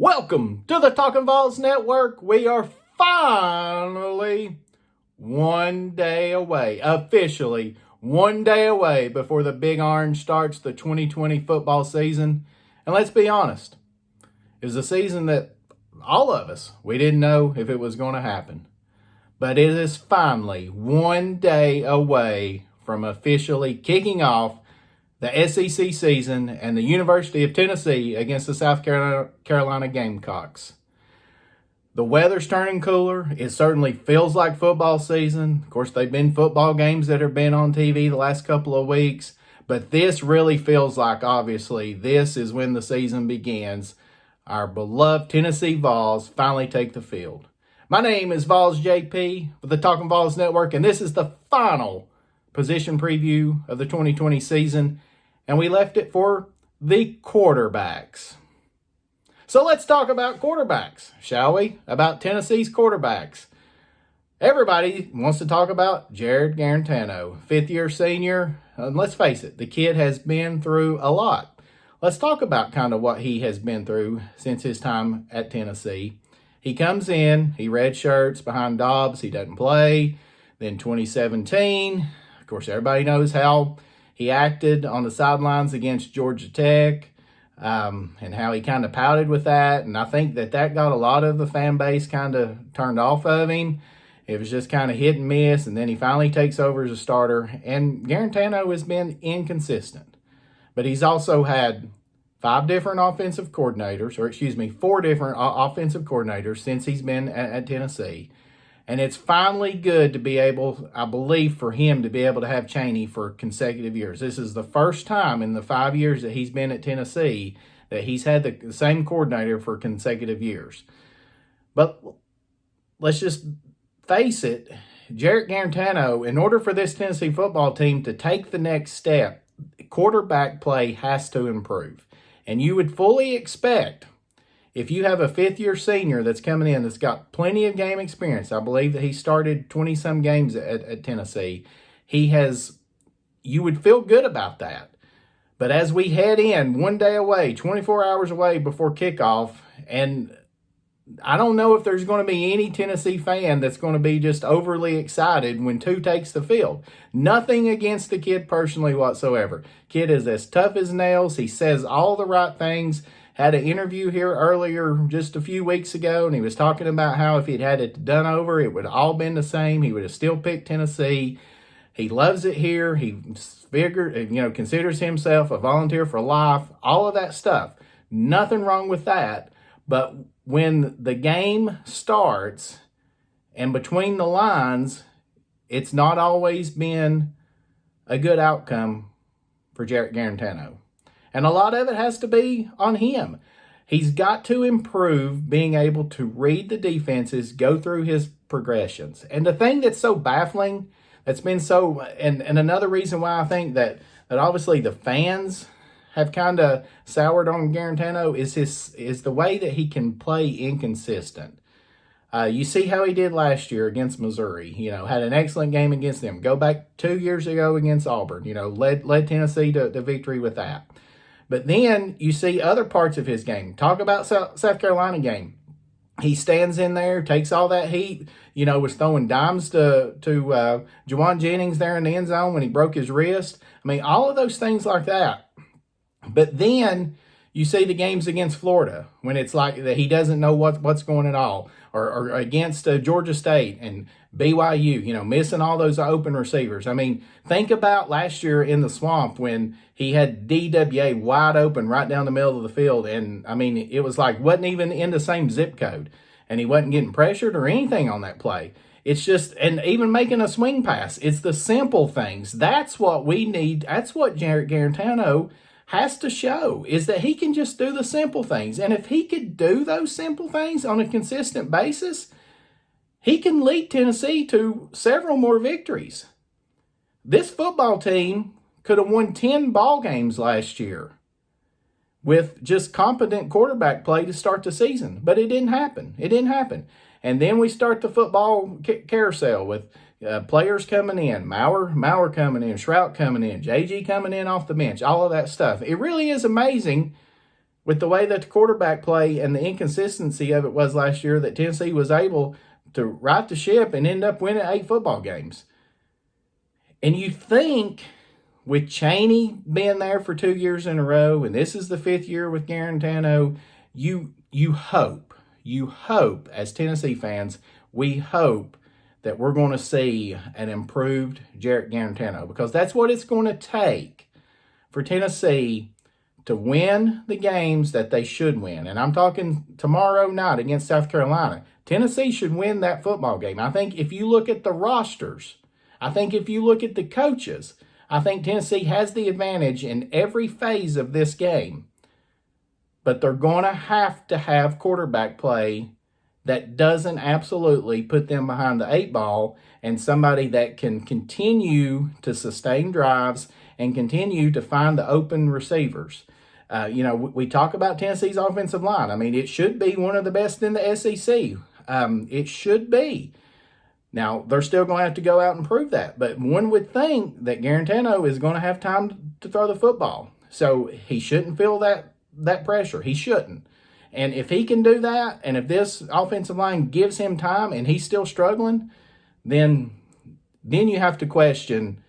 Welcome to the Talkin VAWLS Network. We are finally one day away, officially one day away before the Big Orange starts the 2020 football season. And let's be honest, it was a season that all of us, we didn't know if it was going to happen. But it is finally one day away from officially kicking off the SEC season and the University of Tennessee against the South Carolina Gamecocks. The weather's turning cooler. It certainly feels like football season. Of course, they've been football games that have been on TV the last couple of weeks, but this really feels like, obviously, this is when the season begins. Our beloved Tennessee Vols finally take the field. My name is Vols JP with the Talkin VAWLS Network, and this is the final position preview of the 2020 season. And we left it for the quarterbacks. So let's talk about quarterbacks, shall we? About Tennessee's quarterbacks. Everybody wants to talk about Jarrett Guarantano, fifth-year senior. And let's face it, the kid has been through a lot. Let's talk about kind of what he has been through since his time at Tennessee. He comes in, he redshirts behind Dobbs, he doesn't play. Then 2017, of course, everybody knows how he acted on the sidelines against Georgia Tech and how he kind of pouted with that. And I think that got a lot of the fan base kind of turned off of him. It was just kind of hit and miss. And then he finally takes over as a starter. And Guarantano has been inconsistent. But he's also had four different offensive coordinators since he's been at Tennessee. And it's finally good to be able, I believe, for him to be able to have Chaney for consecutive years. This is the first time in the 5 years that he's been at Tennessee that he's had the same coordinator for consecutive years. But let's just face it, Jarrett Guarantano, in order for this Tennessee football team to take the next step, quarterback play has to improve. And you would fully expect, if you have a fifth-year senior that's coming in that's got plenty of game experience, I believe that he started 20-some games at Tennessee, you would feel good about that. But as we head in one day away, 24 hours away before kickoff, and I don't know if there's going to be any Tennessee fan that's going to be just overly excited when two takes the field. Nothing against the kid personally whatsoever. Kid is as tough as nails. He says all the right things. Had an interview here earlier just a few weeks ago, and he was talking about how if he'd had it done over, it would have all been the same. He would have still picked Tennessee. He loves it here. He considers himself a volunteer for life, all of that stuff. Nothing wrong with that. But when the game starts and between the lines, it's not always been a good outcome for Jarrett Guarantano. And a lot of it has to be on him. He's got to improve being able to read the defenses, go through his progressions. And the thing that's so baffling, that's been so, and another reason why I think that obviously the fans have kind of soured on Guarantano is the way that he can play inconsistent. You see how he did last year against Missouri. Had an excellent game against them. Go back 2 years ago against Auburn. Led Tennessee to victory with that. But then you see other parts of his game. Talk about South Carolina game. He stands in there, takes all that heat, was throwing dimes to Juwan Jennings there in the end zone when he broke his wrist. I mean, all of those things like that. But then you see the games against Florida when it's like that he doesn't know what's going at all. Or against Georgia State and BYU, missing all those open receivers. I mean, think about last year in the Swamp when he had DWA wide open right down the middle of the field. And, I mean, it was like wasn't even in the same zip code. And he wasn't getting pressured or anything on that play. It's just, and even making a swing pass. It's the simple things. That's what we need. That's what Jarrett Guarantano has to show, is that he can just do the simple things. And if he could do those simple things on a consistent basis, he can lead Tennessee to several more victories. This football team could have won 10 ball games last year with just competent quarterback play to start the season. But it didn't happen. And then we start the football carousel with players coming in, Maurer coming in, Shrout coming in, JG coming in off the bench, all of that stuff. It really is amazing with the way that the quarterback play and the inconsistency of it was last year, that Tennessee was able to right the ship and end up winning 8 football games. And you think with Chaney being there for 2 years in a row, and this is the 5th year with Guarantano, you hope as Tennessee fans, we hope that we're going to see an improved Jarrett Guarantano, because that's what it's going to take for Tennessee to win the games that they should win. And I'm talking tomorrow night against South Carolina. Tennessee should win that football game. I think if you look at the rosters, I think if you look at the coaches, I think Tennessee has the advantage in every phase of this game. But they're going to have quarterback play that doesn't absolutely put them behind the 8 ball, and somebody that can continue to sustain drives and continue to find the open receivers. We talk about Tennessee's offensive line. I mean, it should be one of the best in the SEC. It should be. Now, they're still going to have to go out and prove that. But one would think that Guarantano is going to have time to throw the football. So he shouldn't feel that pressure. He shouldn't. And if he can do that, and if this offensive line gives him time and he's still struggling, then you have to question,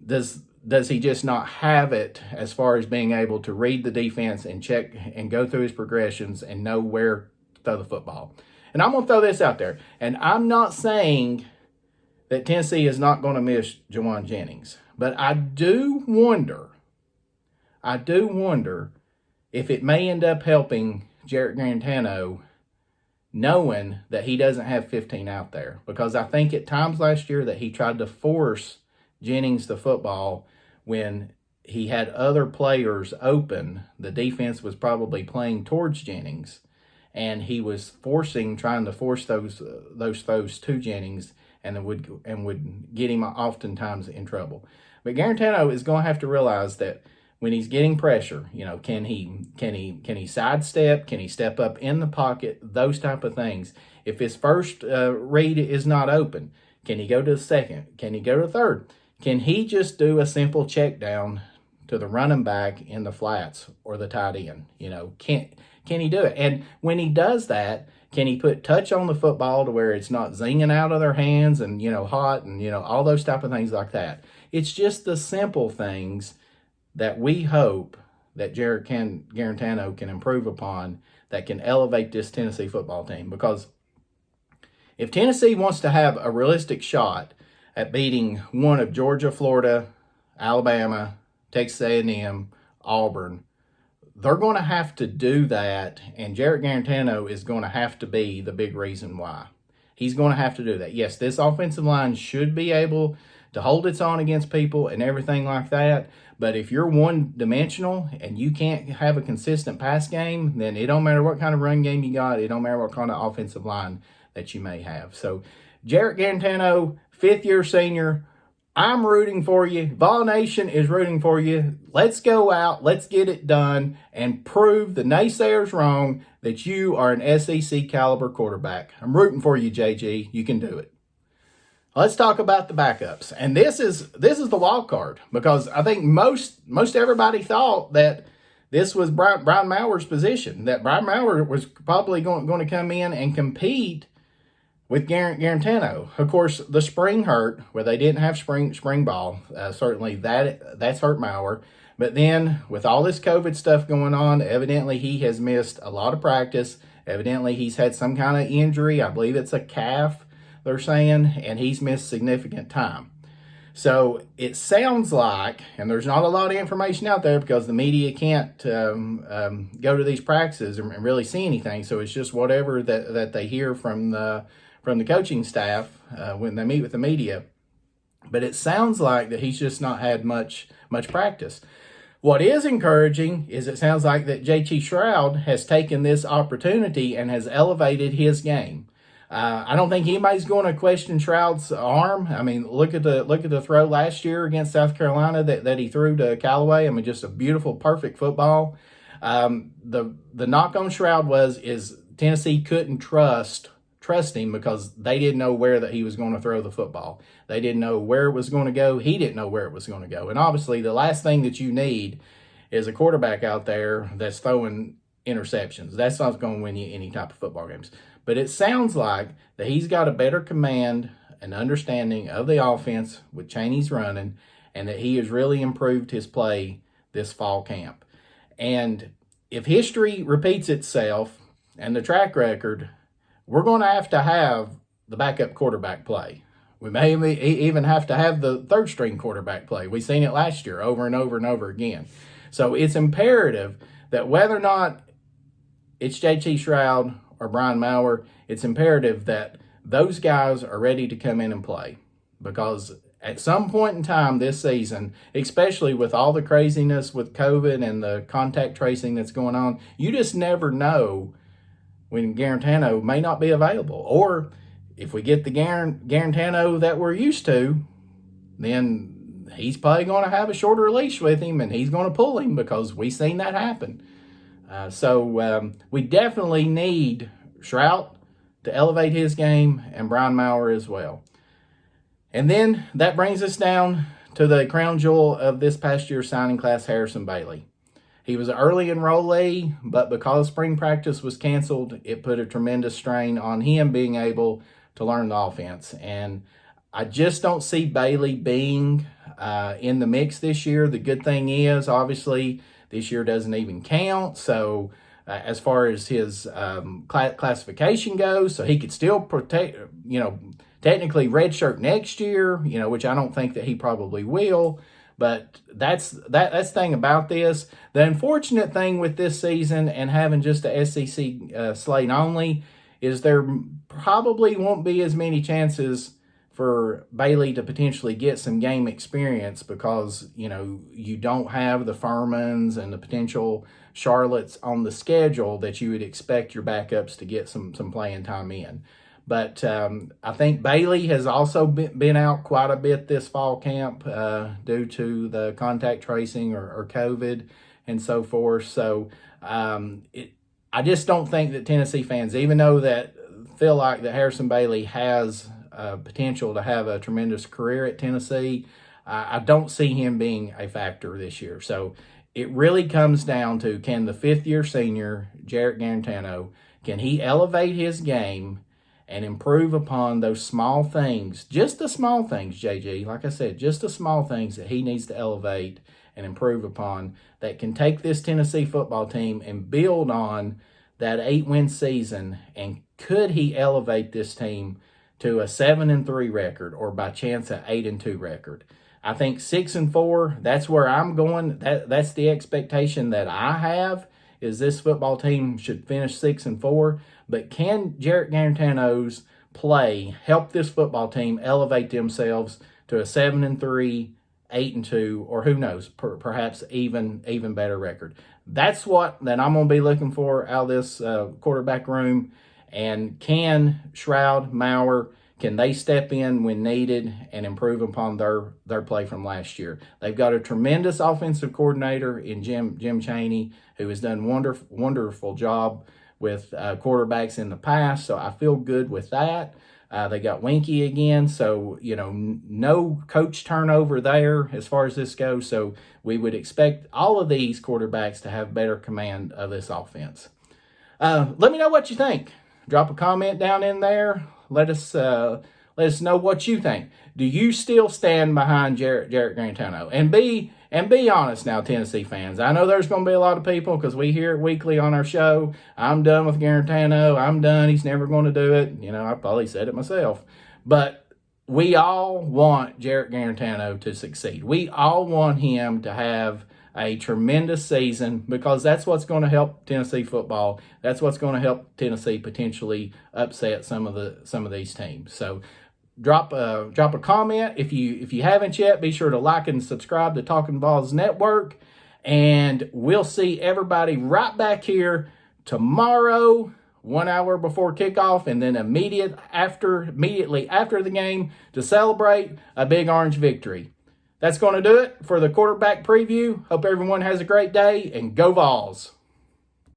does he just not have it as far as being able to read the defense and check and go through his progressions and know where to throw the football? And I'm going to throw this out there. And I'm not saying that Tennessee is not going to miss Jawan Jennings. But I do wonder if it may end up helping Jarrett Guarantano, knowing that he doesn't have 15 out there. Because I think at times last year that he tried to force Jennings the football when he had other players open. The defense was probably playing towards Jennings, and he was trying to force those throws to Jennings, and would get him oftentimes in trouble. But Guarantano is going to have to realize that when he's getting pressure, can he sidestep? Can he step up in the pocket? Those type of things. If his first read is not open, can he go to the second? Can he go to the third? Can he just do a simple check down to the running back in the flats or the tight end? Can he do it? And when he does that, can he put touch on the football to where it's not zinging out of their hands and, hot and, all those type of things like that? It's just the simple things that we hope that Jarrett Guarantano can improve upon, that can elevate this Tennessee football team. Because if Tennessee wants to have a realistic shot at beating one of Georgia, Florida, Alabama, Texas A&M, Auburn, they're going to have to do that, and Jarrett Guarantano is going to have to be the big reason why. He's going to have to do that. Yes, this offensive line should be able to hold its own against people and everything like that, but if you're one-dimensional and you can't have a consistent pass game, then it don't matter what kind of run game you got. It don't matter what kind of offensive line that you may have. So, Jarrett Guarantano, 5th-year senior, I'm rooting for you. Vol Nation is rooting for you. Let's go out. Let's get it done and prove the naysayers wrong that you are an SEC caliber quarterback. I'm rooting for you, JG. You can do it. Let's talk about the backups. And this is the wild card, because I think most everybody thought that this was Brian Mauer's position, that Brian Mauer was probably going to come in and compete with Guarantano. Of course, the spring hurt, where they didn't have spring ball. Certainly that's hurt Mauer. But then with all this COVID stuff going on, evidently he has missed a lot of practice. Evidently he's had some kind of injury. I believe it's a calf, they're saying, and he's missed significant time. So it sounds like, and there's not a lot of information out there because the media can't go to these practices and really see anything. So it's just whatever that they hear from the coaching staff when they meet with the media. But it sounds like that he's just not had much practice. What is encouraging is it sounds like that JT Shroud has taken this opportunity and has elevated his game. I don't think anybody's going to question Shroud's arm. I mean, look at the throw last year against South Carolina that he threw to Callaway. I mean, just a beautiful, perfect football. The knock on Shroud is Tennessee couldn't trust him because they didn't know where that he was going to throw the football. They didn't know where it was going to go. He didn't know where it was going to go. And obviously, the last thing that you need is a quarterback out there that's throwing interceptions. That's not going to win you any type of football games. But it sounds like that he's got a better command and understanding of the offense with Chaney's running, and that he has really improved his play this fall camp. And if history repeats itself and the track record, we're going to have the backup quarterback play. We may even have to have the third string quarterback play. We've seen it last year over and over and over again. So it's imperative that whether or not it's JT Shroud or Brian Maurer, it's imperative that those guys are ready to come in and play. Because at some point in time this season, especially with all the craziness with COVID and the contact tracing that's going on, you just never know when Guarantano may not be available. Or if we get the Guarantano that we're used to, then he's probably going to have a shorter leash with him, and he's going to pull him, because we've seen that happen. So we definitely need Shroud to elevate his game, and Brian Maurer as well. And then that brings us down to the crown jewel of this past year's signing class, Harrison Bailey. He was an early enrollee, but because spring practice was canceled, it put a tremendous strain on him being able to learn the offense. And I just don't see Bailey being in the mix this year. The good thing is, obviously, this year doesn't even count. So as far as his classification goes, so he could still technically redshirt next year, which I don't think that he probably will. But that's the thing about this. The unfortunate thing with this season and having just the SEC slate only is there probably won't be as many chances for Bailey to potentially get some game experience, because, you don't have the Furmans and the potential Charlottes on the schedule that you would expect your backups to get some playing time in. But I think Bailey has also been out quite a bit this fall camp due to the contact tracing or COVID and so forth. So I just don't think that Tennessee fans, even though that feel like that Harrison Bailey has potential to have a tremendous career at Tennessee, I don't see him being a factor this year. So it really comes down to, can the fifth-year senior, Jarrett Guarantano, can he elevate his game and improve upon those small things, just the small things, JG, like I said, just the small things that he needs to elevate and improve upon that can take this Tennessee football team and build on that 8-win season. And could he elevate this team to a 7-3 record, or by chance an 8-2 record? I think 6-4, that's where I'm going. That's the expectation that I have, is this football team should finish 6-4. But can Jarrett Guarantano's play help this football team elevate themselves to a 7-3, 8-2, or who knows, perhaps even better record? That's what that I'm going to be looking for out of this quarterback room. And can Shroud, Maurer, can they step in when needed and improve upon their play from last year? They've got a tremendous offensive coordinator in Jim Chaney, who has done wonderful job with quarterbacks in the past. So I feel good with that. They got Winky again, so no coach turnover there as far as this goes. So we would expect all of these quarterbacks to have better command of this offense. Let me know what you think. Drop a comment down in there. Let us know what you think. Do you still stand behind Jarrett Guarantano? And be honest now, Tennessee fans. I know there's going to be a lot of people, because we hear it weekly on our show. I'm done with Guarantano. I'm done. He's never going to do it. I probably said it myself. But we all want Jarrett Guarantano to succeed. We all want him to have a tremendous season, because that's what's going to help Tennessee football. That's what's going to help Tennessee potentially upset some of these teams. So drop a comment if you haven't yet. Be sure to like and subscribe to Talkin VAWLS Network, and we'll see everybody right back here tomorrow, 1 hour before kickoff, and then immediately after the game to celebrate a big orange victory. That's going to do it for the quarterback preview. Hope everyone has a great day, and go Vols.